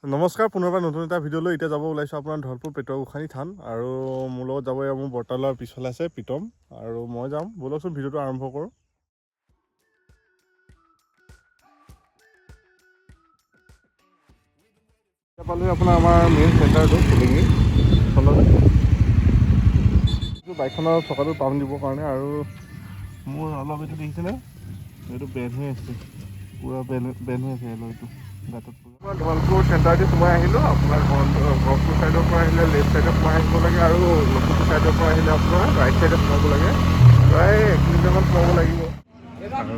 নমস্কাৰ, পুনৰবাৰ নতুন এটা ভিডিঅ'লৈ এতিয়া যাব ওলাইছোঁ আপোনাৰ ধলপুৰ পেটুৱাগোসানী থান আৰু মোৰ লগত যাব মোৰ বৰ্তালৰ পিছফালে আছে প্ৰীতম আৰু মই যাম। ব'লকচোন ভিডিঅ'টো আৰম্ভ কৰোঁ। এতিয়া পালোঁ আপোনাৰ আমাৰ মেইন চেণ্টাৰটো ফুলিঙি বাইকখনৰ চকাটো টান দিবৰ কাৰণে আৰু মোৰ অলপ এইটো দেখিছেনে, এইটো বেণ্ড হৈ আছে, পূৰা বেণ্ড হৈ আছে এইটো গাঁতত। আপোনাৰ ধলপুৰ চেণ্টাৰতে সোমাই আহিলোঁ। আপোনাৰ গহপুৰ ছাইডৰ পৰা আহিলে লেফ্ট ছাইডে সোমাই আহিব লাগে আৰু লখিমপুৰ ছাইডৰ পৰা আহিলে আপোনাৰ ৰাইট ছাইডে সোমাব লাগে। প্ৰায় 1 কিলোমিটাৰমান সোমাব লাগিব আৰু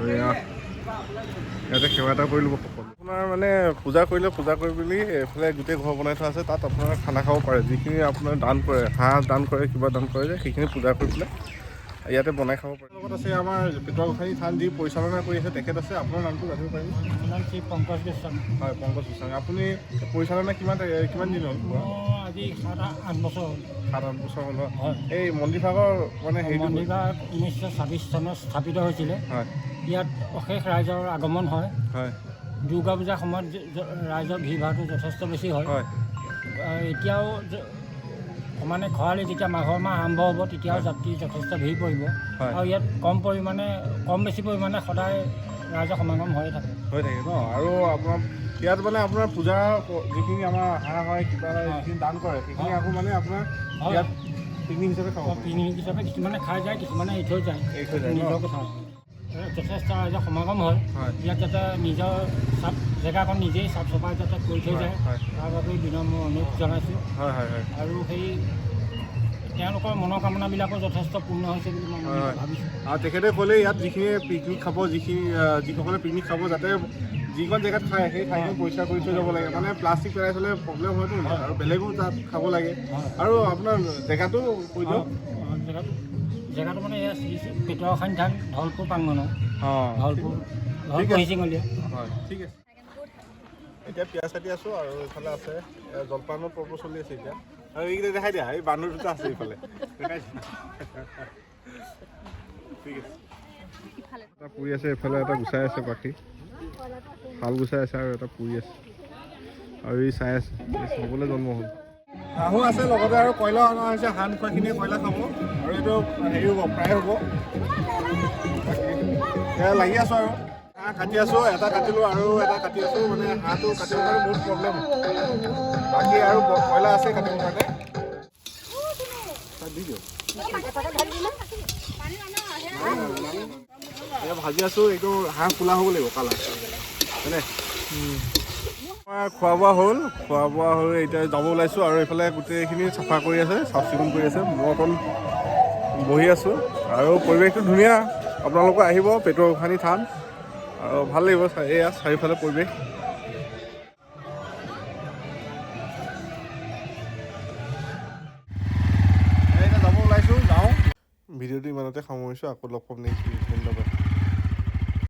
ইয়াতে সেৱা এটা কৰি ল'ব সকলো। আপোনাৰ মানে পূজা কৰিলে পূজা কৰি পিনি এইফালে গোটেই ঘৰ বনাই থোৱা আছে, তাত আপোনাৰ খানা খাব পাৰে। যিখিনি আপোনাৰ দান কৰে, হাঁহ দান কৰে, কিবা দান কৰে যে সেইখিনি পূজা কৰি পেলাই ইয়াতে বনাই খাব পাৰে। লগত আছে আমাৰ পেটুৱাগোসানী থান যি পৰিচালনা কৰি আছে তেখেত আছে। আপোনাৰ নামটো জানিব পাৰিম? মোৰ নাম শ্ৰী পংকজ গোস্বামী। হয়, পংকজ গোস্বামী। আপুনি পৰিচালনা কিমান দিন হ'ল? আজি 7-8 বছৰ হ'ল। 7-8 বছৰ হ'ল। হয়। এই মন্দিৰভাগৰ মানে হেৰিটো মন্দিৰভাগ 1926 চনত স্থাপিত হৈছিলে। হয় ইয়াত অশেষ ৰাইজৰ আগমন হয়। হয় দুৰ্গা পূজাৰ সময়ত ৰাইজৰ ভিৰ ভাৰটো যথেষ্ট বেছি হয়। হয় এতিয়াও সমানে খৰালি যেতিয়া মাঘৰ মাহ আৰম্ভ হ'ব তেতিয়াও যাত্ৰী যথেষ্ট ভিৰ পৰিব আৰু ইয়াত কম বেছি পৰিমাণে সদায় ৰাইজৰ সমাগম হৈ থাকে ন। আৰু আপোনাৰ ইয়াত মানে আপোনাৰ পূজা যিখিনি আমাৰ হাঁহ হয়, কিবা হয়, যিখিনি দান কৰে সেইখিনি আকৌ মানে আপোনাৰ ইয়াত পিকনিক হিচাপে খাব পাৰে। পিকনিক হিচাপে কিছুমানে খাই যায়, কিছুমানে এৰি থৈ যায়, নিজৰ কথা। যথেষ্ট ৰাইজৰ সমাগম হয়। ইয়াত যাতে নিজৰ জেগাখন নিজেই চাফ চাফাই যাতে কৰি থৈ যায় তাৰ বাবে বিনম্ৰ অনুৰোধ জনাইছোঁ। আৰু সেই তেওঁলোকৰ মনোকামনাবিলাকো যথেষ্ট পূৰ্ণ হৈছে বুলি মই ভাবিছোঁ। আৰু তেখেতে ক'লে ইয়াত যিখিনি পিকনিক খাব, যিসকলে পিকনিক খাব যাতে যিখন জেগাত খায় সেই ঠাইখন পৰিষ্কাৰ কৰি থৈ যাব লাগে। মানে প্লাষ্টিক পেলাই থ'লে প্ৰব্লেম হয়তো আৰু বেলেগো তাত খাব লাগে। আৰু আপোনাৰ জেগাটো কৈ দিয়ক। জেগাটো মানে এয়া পেটুৱাগোসানী থান ধলপুৰ প্ৰাংগণৰ। ধলপুৰ শিঙলীয়া। হয়, ঠিক আছে। এতিয়া পিঁয়াজ কাটি আছোঁ আৰু এইফালে আছে জলপানৰ পৰ্ব চলি আছে এতিয়া। আৰু এইকেইটা দেখাই দিয়া, এই বান্দৰ দুটা আছে এইফালে দেখাই দিয়া। ঠিক আছে। এটা পুৰি আছে, এইফালে এটা গুচাই আছে পাখি, শাল গুচাই আছে আৰু এটা পুৰি আছে আৰু ই চাই আছে, চাবলৈ জন্ম হ'ল। হাঁহো আছে লগতে আৰু কয়লাও অনা হৈছে। হাঁহ নোখোৱাখিনিয়ে কয়লা খাব আৰু এইটো হেৰি হ'ব, ফ্ৰাই হ'ব। এয়া লাগি আছোঁ আৰু হাঁহ কাটি আছোঁ। এটা কাটিলোঁ আৰু এটা কাটি আছোঁ। মানে হাঁহটো কাটিবৰ কাৰণে বহুত প্ৰব্লেম। বাকী আৰু কয়লা আছে কাটিবৰ কাৰণে। এয়া ভাজি আছোঁ। এইটো হাঁহ কোলা হ'ব লাগিব, কালাৰ হয়নে? খোৱা বোৱা হ'ল এতিয়া যাব ওলাইছোঁ আৰু এইফালে গোটেইখিনি চাফা কৰি আছে, চাফ চিকুণ কৰি আছে। মই অকণ বহি আছোঁ আৰু পৰিৱেশটো ধুনীয়া। আপোনালোকে আহিব পেটুৱাগোসানী থান আৰু ভাল লাগিব। এয়া চাৰিওফালে পৰিৱেশ। এতিয়া যাব ওলাইছোঁ, যাওঁ। ভিডিঅ'টো ইমানতে সামৰিছোঁ। আকৌ লগ পাম নেক্সট ভিডিঅ'ত। ধন্যবাদ।